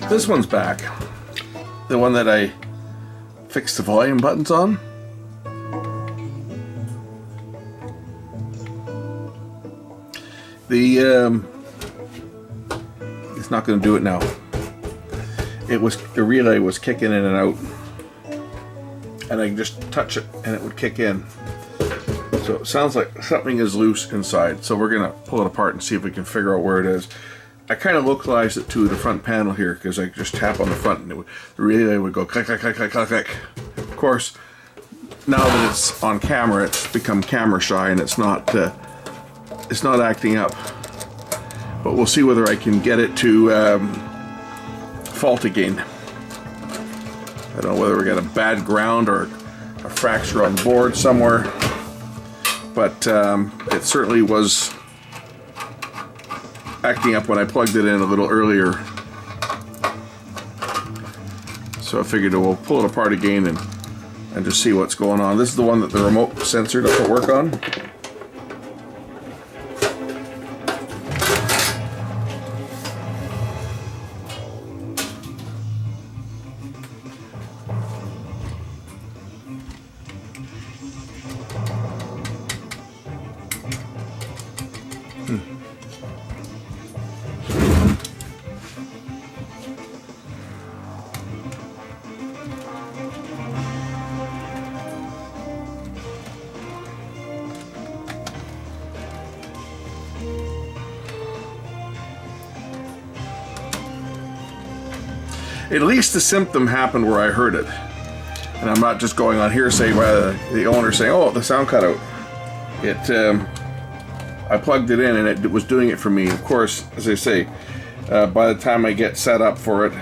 This one's back. The one that I fixed the volume buttons on. It's not going to do it now. The relay was kicking in and out, and I can just touch it and it would kick in. So it sounds like something is loose inside. So we're going to pull it apart and see if we can figure out where it is. I kind of localized it to the front panel here because I just tap on the front and the relay would go click, click, click, click, click, click. Of course, now that it's on camera, it's become camera shy and it's not acting up. But we'll see whether I can get it to fault again. I don't know whether we got a bad ground or a fracture on board somewhere, but it certainly was acting up when I plugged it in a little earlier. So I figured we'll pull it apart again and just see what's going on. This is the one that the remote sensor doesn't work on. At least the symptom happened where I heard it. And I'm not just going on hearsay by the owner saying, oh, the sound cut out. I plugged it in and it was doing it for me. Of course, as I say, by the time I get set up for it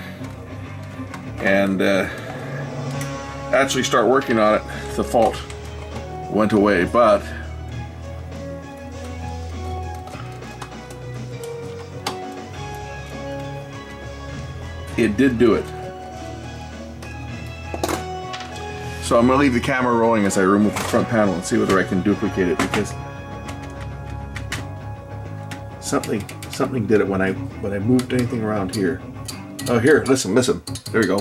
and actually start working on it, the fault went away. But it did do it. So I'm going to leave the camera rolling as I remove the front panel and see whether I can duplicate it, because something did it when I moved anything around here. Oh, here, listen. There we go.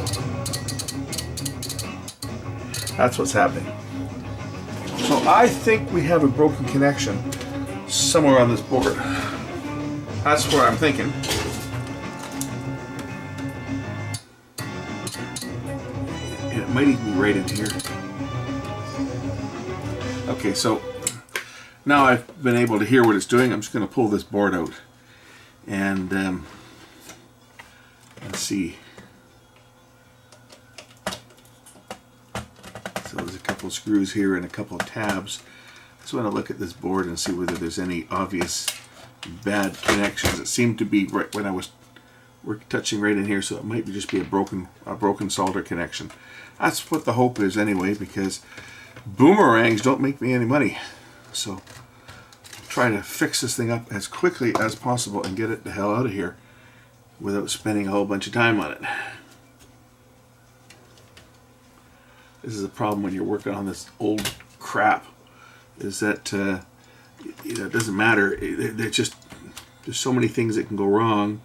That's what's happening. So I think we have a broken connection somewhere on this board. That's what I'm thinking. It might even be right in here. Okay, so now I've been able to hear what it's doing. I'm just going to pull this board out and let's see. So there's a couple of screws here and a couple of tabs. I just want to look at this board and see whether there's any obvious bad connections. It seemed to be right when I was touching right in here, so it might just be a broken solder connection. That's what the hope is anyway, because boomerangs don't make me any money. So try to fix this thing up as quickly as possible and get it the hell out of here without spending a whole bunch of time on it. This is a problem when you're working on this old crap, is that it doesn't matter. There's so many things that can go wrong,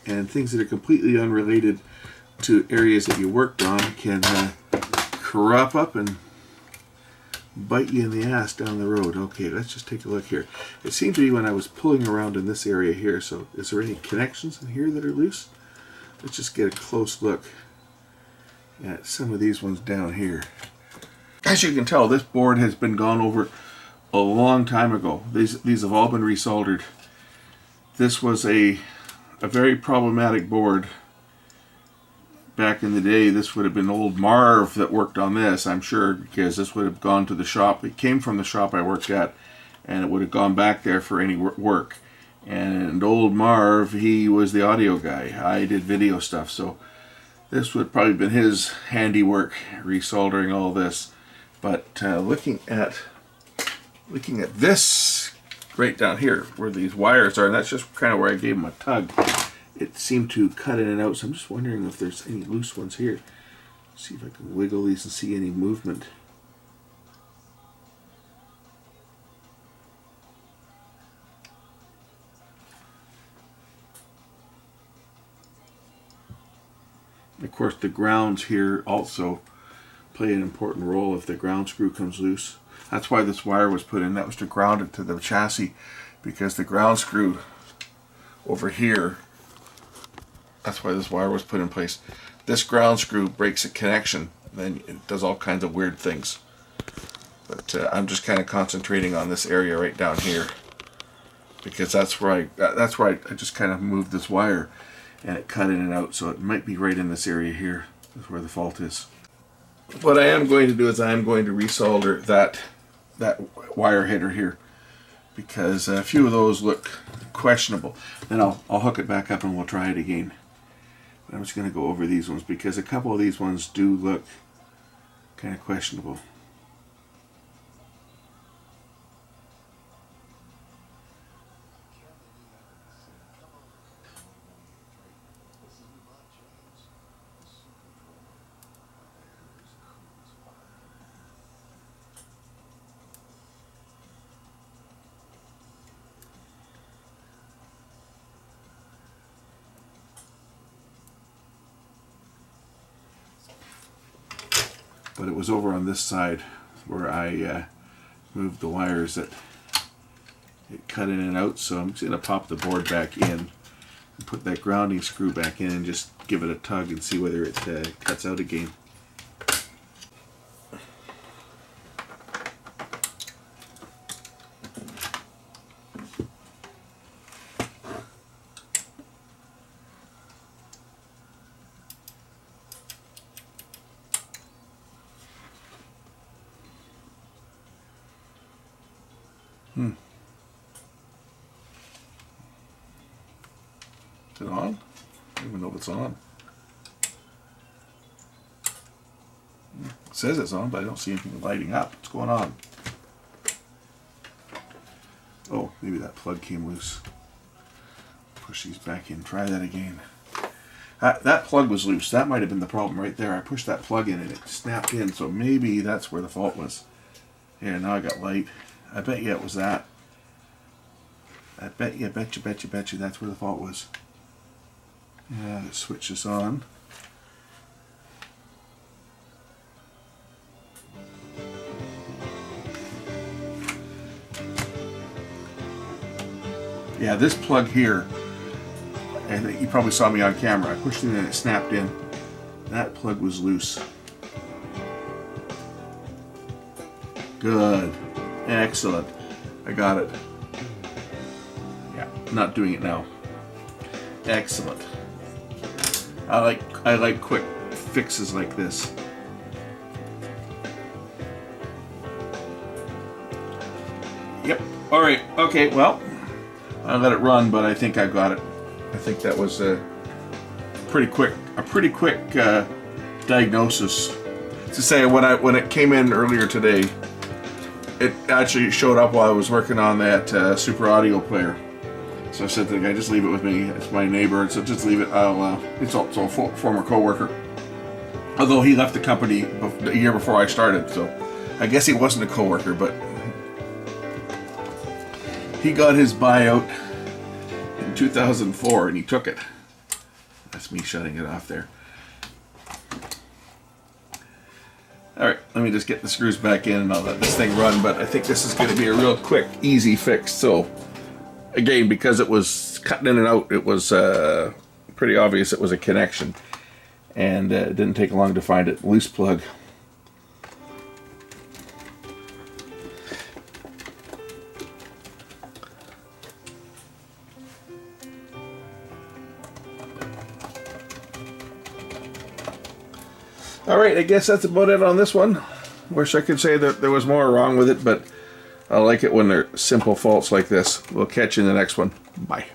and things that are completely unrelated to areas that you worked on can crop up and bite you in the ass down the road. Okay, let's just take a look here. It seemed to be when I was pulling around in this area here. So is there any connections in here that are loose? Let's just get a close look at some of these ones down here. As you can tell, this board has been gone over a long time ago. These have all been resoldered. This was a very problematic board back in the day. This would have been old Marv that worked on this, I'm sure, because this would have gone to the shop. It came from the shop I worked at, and it would have gone back there for any work. And old Marv, he was the audio guy. I did video stuff, so this would have probably been his handiwork, resoldering all this. But looking at this right down here where these wires are, and that's just kind of where I gave them a tug, it seemed to cut in and out. So I'm just wondering if there's any loose ones here. See if I can wiggle these and see any movement. course, the grounds here also play an important role if the ground screw comes loose. That's why this wire was put in. That was to ground it to the chassis, because the ground screw over here, that's why this wire was put in place. This ground screw breaks a connection, then it does all kinds of weird things. But I'm just kind of concentrating on this area right down here, because that's where I just kind of moved this wire and it cut in and out, so it might be right in this area here. That's where the fault is. What I am going to do is I am going to resolder that wire header here, because a few of those look questionable. Then I'll hook it back up and we'll try it again. But I'm just going to go over these ones because a couple of these ones do look kind of questionable. But it was over on this side where I moved the wires that it cut in and out, so I'm just going to pop the board back in and put that grounding screw back in and just give it a tug and see whether it cuts out again. Is it on? I don't even know if it's on. It says it's on, but I don't see anything lighting up. What's going on? Oh, maybe that plug came loose. Push these back in. Try that again. That plug was loose. That might have been the problem right there. I pushed that plug in and it snapped in, so maybe that's where the fault was. Here, now I got light. I bet you it was that. I bet you that's where the fault was. Yeah, let's switch this on. Yeah, this plug here, and you probably saw me on camera, I pushed it in and it snapped in. That plug was loose. Good. Excellent. I got it. Yeah, not doing it now. Excellent. I like quick fixes like this. Yep. All right. Okay. Well, I let it run, but I think I got it. I think that was a pretty quick diagnosis. To say when it came in earlier today, it actually showed up while I was working on that super audio player. So I said to the guy, just leave it with me. It's my neighbor, so just leave it. It's also a former co-worker. Although he left the company a year before I started, so I guess he wasn't a co-worker, but he got his buyout in 2004 and he took it. That's me shutting it off there. Alright, let me just get the screws back in and I'll let this thing run, but I think this is going to be a real quick, easy fix. So, again, because it was cutting in and out, it was pretty obvious it was a connection. And it didn't take long to find it. Loose plug. Alright, I guess that's about it on this one. Wish I could say that there was more wrong with it, but I like it when they're simple faults like this. We'll catch you in the next one. Bye.